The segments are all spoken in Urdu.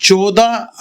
14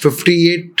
58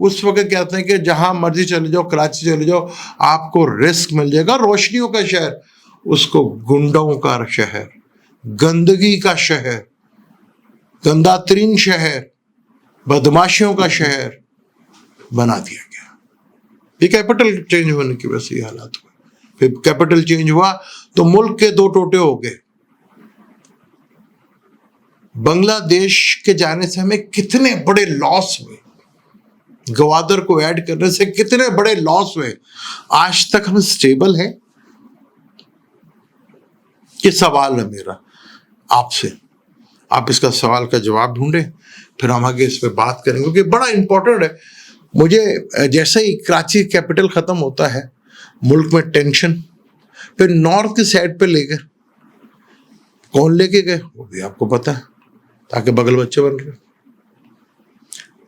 اس وقت کہتے ہیں کہ جہاں مرضی چلے جاؤ، کراچی چلے جاؤ، آپ کو رزق مل جائے گا. روشنیوں کا شہر، اس کو گنڈوں کا شہر، گندگی کا شہر، گندا ترین شہر، بدماشیوں کا شہر بنا دیا گیا. یہ کیپٹل چینج ہونے کی وجہ سے یہ حالات ہوئے. پھر کیپٹل چینج ہوا تو ملک کے دو ٹوٹے ہو گئے. بنگلہ دیش کے جانے سے ہمیں کتنے بڑے لاس ہوئے، گوادر کو ایڈ کرنے سے کتنے بڑے لاس ہوئے. آج تک ہم سٹیبل ہیں. یہ سوال ہے میرا آپ سے، آپ اس کا سوال کا جواب ڈھونڈیں، پھر ہم آگے اس پہ بات کریں گے کیونکہ بڑا امپورٹنٹ ہے. مجھے جیسے ہی کراچی کیپٹل ختم ہوتا ہے ملک میں ٹینشن. پھر نارتھ کی سائڈ پہ لے گئے. کون لے کے گئے وہ بھی آپ کو پتا ہے، تاکہ بغل بچے بن رہے.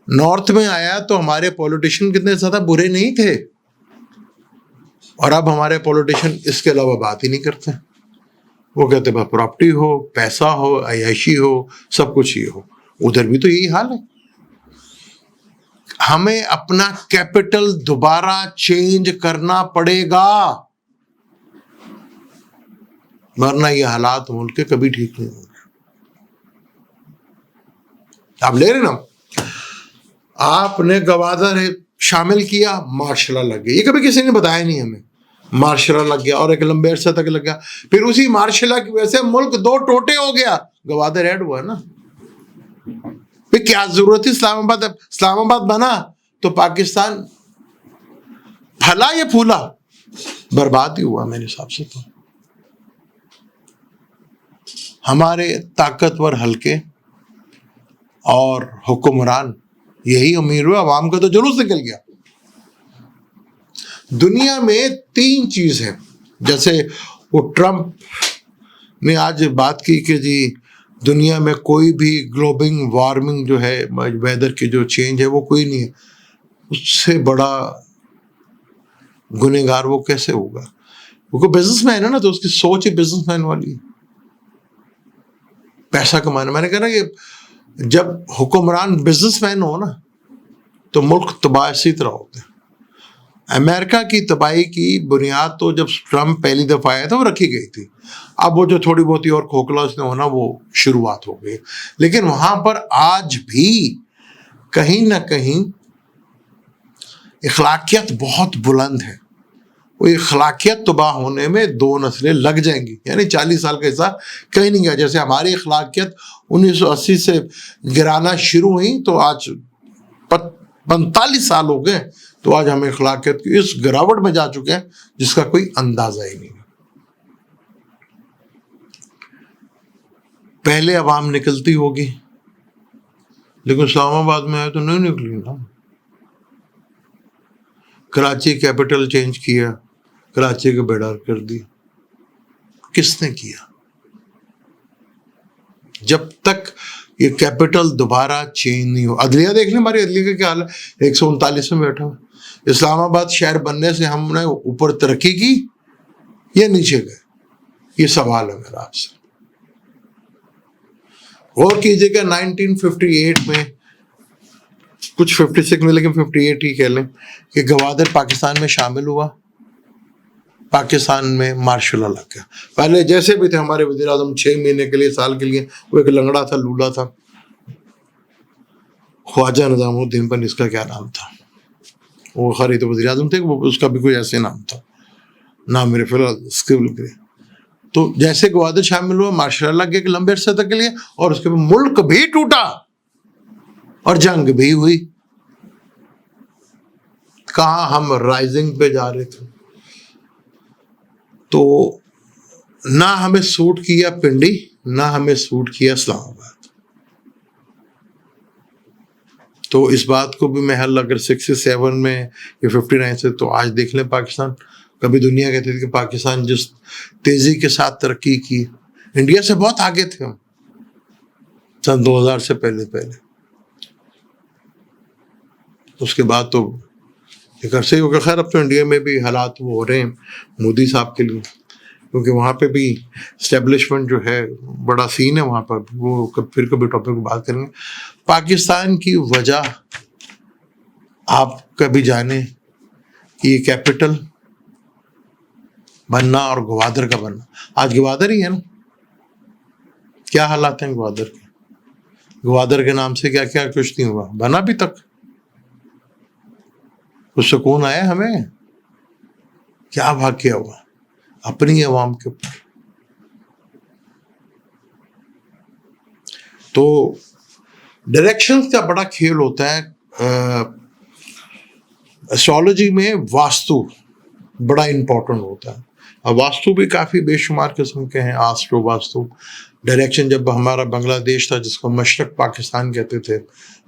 نارتھ میں آیا تو ہمارے پولیٹیشین کتنے زیادہ برے نہیں تھے، اور اب ہمارے پولیٹیشین اس کے علاوہ بات ہی نہیں کرتے. وہ کہتے بس پراپرٹی ہو، پیسہ ہو، عیاشی ہو، سب کچھ ہی ہو. ادھر بھی تو یہی حال ہے. ہمیں اپنا کیپٹل دوبارہ چینج کرنا پڑے گا، ورنہ یہ حالات ملک کے کبھی ٹھیک نہیں ہوں گے. آپ لے رہے نا، آپ نے گوادر شامل کیا، مارشل لا لگ گیا. یہ کبھی کسی نے بتایا نہیں ہمیں. مارشل لا لگ گیا اور ایک لمبے عرصے تک لگ گیا. پھر اسی مارشل لا کی وجہ سے ملک دو ٹوٹے ہو گیا. گوادر ایڈ ہوا نا. پھر کیا ضرورت تھی اسلام آباد بنا تو پاکستان پھلا یا پھولا؟ برباد ہی ہوا میرے حساب سے. تو ہمارے طاقتور حلقے اور حکمران یہی امیر ہوئے، عوام کا تو جلوس نکل گیا. دنیا میں 3 چیز ہے، جیسے وہ ٹرمپ نے آج بات کی کہ جی دنیا میں کوئی بھی گلوبل وارمنگ جو ہے، ویدر کی جو چینج ہے وہ کوئی نہیں ہے. اس سے بڑا گنہگار وہ کیسے ہوگا؟ وہ بزنس مین ہے نا، تو اس کی سوچ ہی بزنس مین والی، پیسہ کمانا. میں نے کہا نا کہ جب حکمران بزنس مین ہو نا تو ملک تباہ اسی طرح ہوتے ہیں. امریکہ کی تباہی کی بنیاد تو جب ٹرمپ پہلی دفعہ آیا تھا وہ رکھی گئی تھی. اب وہ جو تھوڑی بہت اور کھوکھلا اس نے ہونا وہ شروعات ہو گئی. لیکن وہاں پر آج بھی کہیں نہ کہیں اخلاقیت بہت بلند ہے. وہ اخلاقیت تباہ ہونے میں 2 نسلیں لگ جائیں گی، یعنی 40 سال کا حصہ کہیں نہیں گیا. جیسے ہماری اخلاقیت 1980 سے گرانا شروع ہوئی تو آج 45 سال ہو گئے، تو آج ہم اخلاقیت کی اس گراوٹ میں جا چکے ہیں جس کا کوئی اندازہ ہی نہیں. پہلے عوام نکلتی ہوگی، لیکن اسلام آباد میں آئے تو نہیں نکلی نا. کراچی کیپٹل چینج کیا، کراچی کو بیدار کر دی. کس نے کیا؟ جب تک یہ کیپٹل دوبارہ چینج نہیں ہو. عدلیہ دیکھ لیں، ہماری عدلیہ کا کیا حال ہے، 139 میں بیٹھا ہوا. اسلام آباد شہر بننے سے ہم نے اوپر ترقی کی یا نیچے گئے؟ یہ سوال ہے میرا آپ سے. غور کیجیے کہ 1958 میں، کچھ 56 میں، لیکن 58 ہی کہہ لیں کہ گوادر پاکستان میں شامل ہوا. پاکستان میں مارشل لا لگ گیا. پہلے جیسے بھی تھے ہمارے وزیر اعظم 6 مہینے کے لیے، سال کے لیے، وہ ایک لنگڑا تھا، لولا تھا، خواجہ نظام الدین پر اس کا کیا نام تھا، وہ خرید وزیر اعظم تھے، وہ اس کا بھی کوئی ایسے نام تھا، نام میرے فی الحال اسکربل کرے. تو جیسے گوادر شامل ہوا، مارشل لا کے ایک لمبے عرصے تک کے لیے، اور اس کے بعد ملک بھی ٹوٹا اور جنگ بھی ہوئی. کہاں ہم رائزنگ پہ جا رہے تھے. تو نہ ہمیں سوٹ کیا پنڈی، نہ ہمیں سوٹ کیا اسلام آباد. تو اس بات کو بھی میں حل اگر 67 میں یا 59 سے، تو آج دیکھ لیں پاکستان. کبھی دنیا کہتی تھی کہ پاکستان جس تیزی کے ساتھ ترقی کی، انڈیا سے بہت آگے تھے ہم سن 2000 سے پہلے. اس کے بعد تو ایک عرصے ہی ہو گیا. خیر اب تو انڈیا میں بھی حالات وہ ہو رہے ہیں مودی صاحب کے لیے، کیونکہ وہاں پہ بھی اسٹیبلشمنٹ جو ہے بڑا سین ہے وہاں پر. وہ پھر کبھی ٹاپک کو بات کریں گے. پاکستان کی وجہ آپ کبھی جانے کہ یہ کیپٹل بننا اور گوادر کا بننا، آج گوادر ہی ہے نا، کیا حالات ہیں گوادر کے؟ گوادر کے نام سے کیا کیا کچھ نہیں ہوا، بنا بھی تک کچھ سکون آیا ہمیں؟ کیا واقعہ ہوا اپنی عوام کے اوپر؟ تو ڈائریکشن کا بڑا کھیل ہوتا ہے ایسٹرالوجی میں، واستو بڑا امپورٹنٹ ہوتا ہے. اب واستو بھی کافی بے شمار قسم کے ہیں. آسٹرو واستو ڈائریکشن، جب ہمارا بنگلہ دیش تھا جس کو مشرق پاکستان کہتے تھے،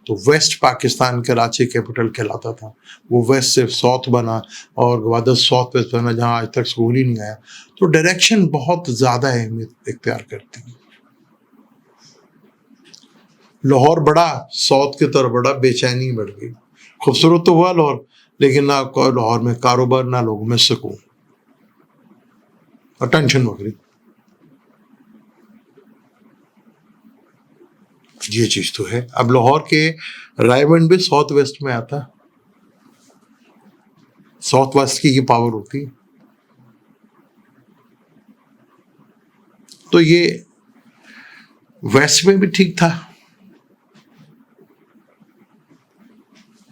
تو ویسٹ پاکستان کراچی کیپٹل کہلاتا تھا. وہ ویسٹ سے ساؤتھ بنا اور گوادر ساؤتھ ویسٹ بنا، جہاں آج تک سکول ہی نہیں آیا. تو ڈائریکشن بہت زیادہ اہمیت اختیار کرتی ہے. لاہور بڑا، ساؤتھ کی طرف بڑا، بے چینی بڑھ گئی. خوبصورت تو ہوا لاہور، لیکن نہ لاہور میں کاروبار، نہ لوگوں میں سکون، اور ٹینشن ہو گئی. یہ چیز تو ہے. اب لاہور کے رائے ونڈ بھی ساؤتھ ویسٹ میں آتا، ساؤتھ ویسٹ کی یہ پاور ہوتی. تو یہ ویسٹ میں بھی ٹھیک تھا،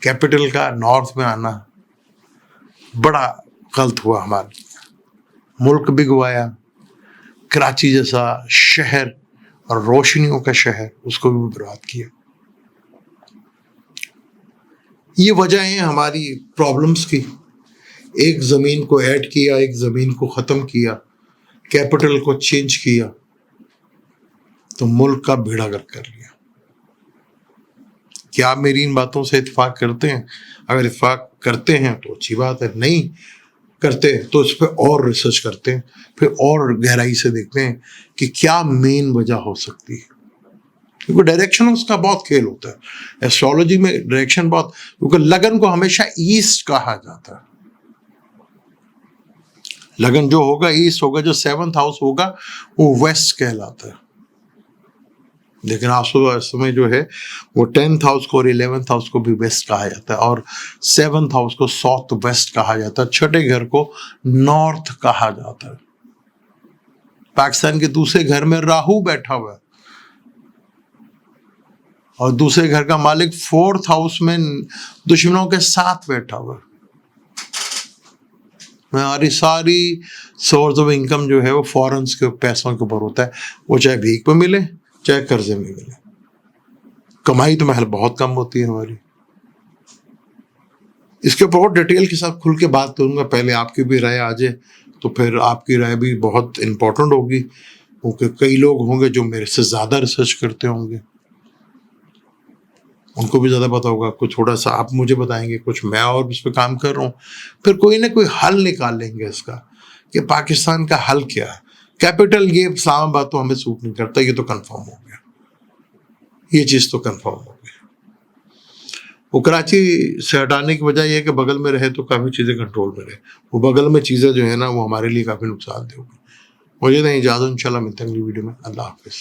کیپٹل کا نارتھ میں آنا بڑا غلط ہوا. ہمارا ملک بھی گوایا. کراچی جیسا شہر اور روشنیوں کا شہر، اس کو بھی برباد کیا. یہ وجہ ہے ہماری پرابلمس کی. ایک زمین کو ایڈ کیا، ایک زمین کو ختم کیا، کیپٹل کو چینج کیا، تو ملک کا بیڑا گرک کر لیا. کیا آپ میری ان باتوں سے اتفاق کرتے ہیں؟ اگر اتفاق کرتے ہیں تو اچھی بات ہے، نہیں کرتے تو اس پہ اور ریسرچ کرتے ہیں، پھر اور گہرائی سے دیکھتے ہیں کہ کیا مین وجہ ہو سکتی ہے. کیونکہ ڈائریکشن اس کا بہت کھیل ہوتا ہے. ایسٹرالوجی میں ڈائریکشن بہت، کیونکہ لگن کو ہمیشہ ایسٹ کہا جاتا ہے. لگن جو ہوگا ایسٹ ہوگا، جو 7th ہاؤس ہوگا وہ ویسٹ کہلاتا ہے. لیکن اس میں جو ہے وہ 10th ہاؤس کو اور 11th ہاؤس کو بھی ویسٹ کہا جاتا ہے، اور 7th ہاؤس کو ساؤتھ ویسٹ کہا جاتا ہے. چھٹے گھر کو نارتھ کہا جاتا ہے. پاکستان کے دوسرے گھر میں راہو بیٹھا ہوا ہے، اور دوسرے گھر کا مالک 4th ہاؤس میں دشمنوں کے ساتھ بیٹھا ہوا ہے. ہماری ساری سورس آف انکم جو ہے وہ فورنس کے پیسوں کے اوپر ہوتا ہے، وہ چاہے بھیک میں ملے چاہے قرضے میں ملے. کمائی تو محل بہت کم ہوتی ہے ہماری. اس کے اوپر اور ڈیٹیل کے ساتھ کھل کے بات کروں گا. پہلے آپ کی بھی رائے آ جائے، تو پھر آپ کی رائے بھی بہت امپورٹنٹ ہوگی، کیونکہ کئی لوگ ہوں گے جو میرے سے زیادہ ریسرچ کرتے ہوں گے، ان کو بھی زیادہ پتا ہوگا. کچھ تھوڑا سا آپ مجھے بتائیں گے، کچھ میں اور اس پہ کام کر رہا ہوں. پھر کوئی نہ کوئی حل نکال لیں گے اس کا، کہ پاکستان کا حل کیا ہے. کیپٹل یہ اسلام آباد تو ہمیں سوٹ نہیں کرتا، یہ تو کنفرم ہو گیا، یہ چیز تو کنفرم ہو گئی. وہ کراچی سے ہٹانے کی وجہ یہ ہے کہ بغل میں رہے تو کافی چیزیں کنٹرول میں رہے. وہ بغل میں چیزیں جو ہے نا وہ ہمارے لیے کافی نقصان دہ ہوگی. مجھے نہیں اجازت، انشاءاللہ ملتے ہیں اگلی ویڈیو میں. اللہ حافظ.